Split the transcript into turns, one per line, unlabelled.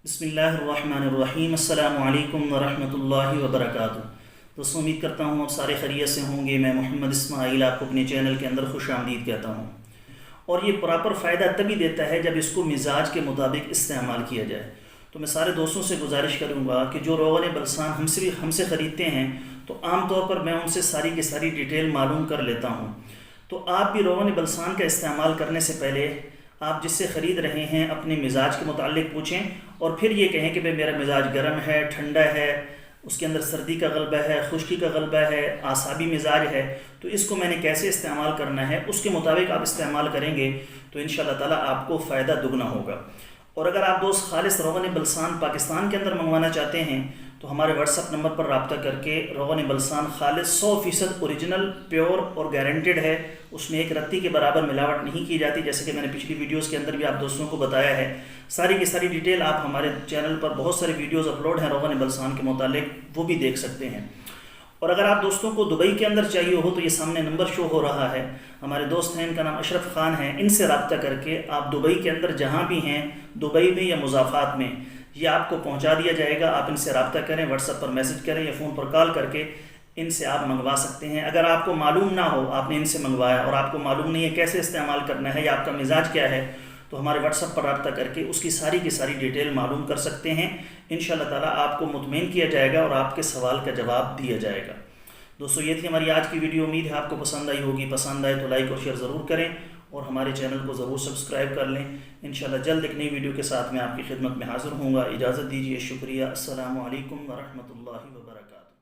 बिस्मिल्लाहिर्रहमानिर्रहीम। अस्सलामु अलैकुम वरहमतुल्लाहि वबरकातुहू। दोस्तों, उम्मीद करता हूँ आप सारे खैरियत से होंगे। मैं मोहम्मद इस्माइल आपको अपने चैनल के अंदर खुश आमदीद कहता हूँ। और ये प्रॉपर फ़ायदा तभी देता है जब इसको मिजाज के मुताबिक इस्तेमाल किया जाए। तो मैं सारे दोस्तों से गुजारिश करूँगा कि जो रोग़न बलसान हमसे ख़रीदते हैं तो आम तौर पर मैं उनसे सारी की सारी डिटेल मालूम कर लेता हूँ। तो आप भी रोग़न बलसान का इस्तेमाल करने से पहले आप जिससे ख़रीद रहे हैं अपने मिजाज के मुतालिक पूछें और फिर ये कहें कि भाई मेरा मिजाज गर्म है, ठंडा है, उसके अंदर सर्दी का गलबा है, खुश्की का गलबा है, आसाबी मिजाज है, तो इसको मैंने कैसे इस्तेमाल करना है, उसके मुताबिक आप इस्तेमाल करेंगे तो इंशाअल्लाह ताला आपको फ़ायदा दुगना होगा। और अगर आप दोस्त खालिस रोग़न बलसान पाकिस्तान के अंदर मंगवाना चाहते हैं तो हमारे व्हाट्सअप नंबर पर रब्ता करके रोग़न बलसान खालिस 100% ओरिजिनल, प्योर और गारंटेड है। उसमें एक रत्ती के बराबर मिलावट नहीं की जाती, जैसे कि मैंने पिछली वीडियोस के अंदर भी आप दोस्तों को बताया है। सारी की सारी डिटेल आप हमारे चैनल पर बहुत सारे वीडियोस अपलोड हैं रोग़न बलसान के मुतालिक, वो भी देख सकते हैं। और अगर आप दोस्तों को दुबई के अंदर चाहिए हो तो ये सामने नंबर शो हो रहा है, हमारे दोस्त हैं, इनका नाम अशरफ खान है। इनसे रब्ता करके आप दुबई के अंदर जहाँ भी हैं, दुबई में या मुज़ाफ़ात में, ये आपको पहुँचा दिया जाएगा। आप इनसे रब्ता करें, व्हाट्सएप पर मैसेज करें या फ़ोन पर कॉल करके इनसे आप मंगवा सकते हैं। अगर आपको मालूम ना हो, आपने इनसे मंगवाया और आपको मालूम नहीं है कैसे इस्तेमाल करना है या आपका मिजाज क्या है, तो हमारे व्हाट्सएप पर रब्ता करके उसकी सारी की सारी डिटेल मालूम कर सकते हैं। इंशाअल्लाह ताला आपको मुतमईन किया जाएगा और आपके सवाल का जवाब दिया जाएगा। दोस्तों, ये थी हमारी आज की वीडियो। उम्मीद है आपको पसंद आई होगी। पसंद आए तो लाइक और शेयर ज़रूर करें और हमारे चैनल को ज़रूर सब्सक्राइब कर लें। इंशाअल्लाह जल्द एक नई वीडियो के साथ मैं आपकी खिदमत में हाज़िर हूँगा। इजाज़त दीजिए। शुक्रिया। अस्सलामु अलैकुम वरहमतुल्लाहि वबरकातुहू।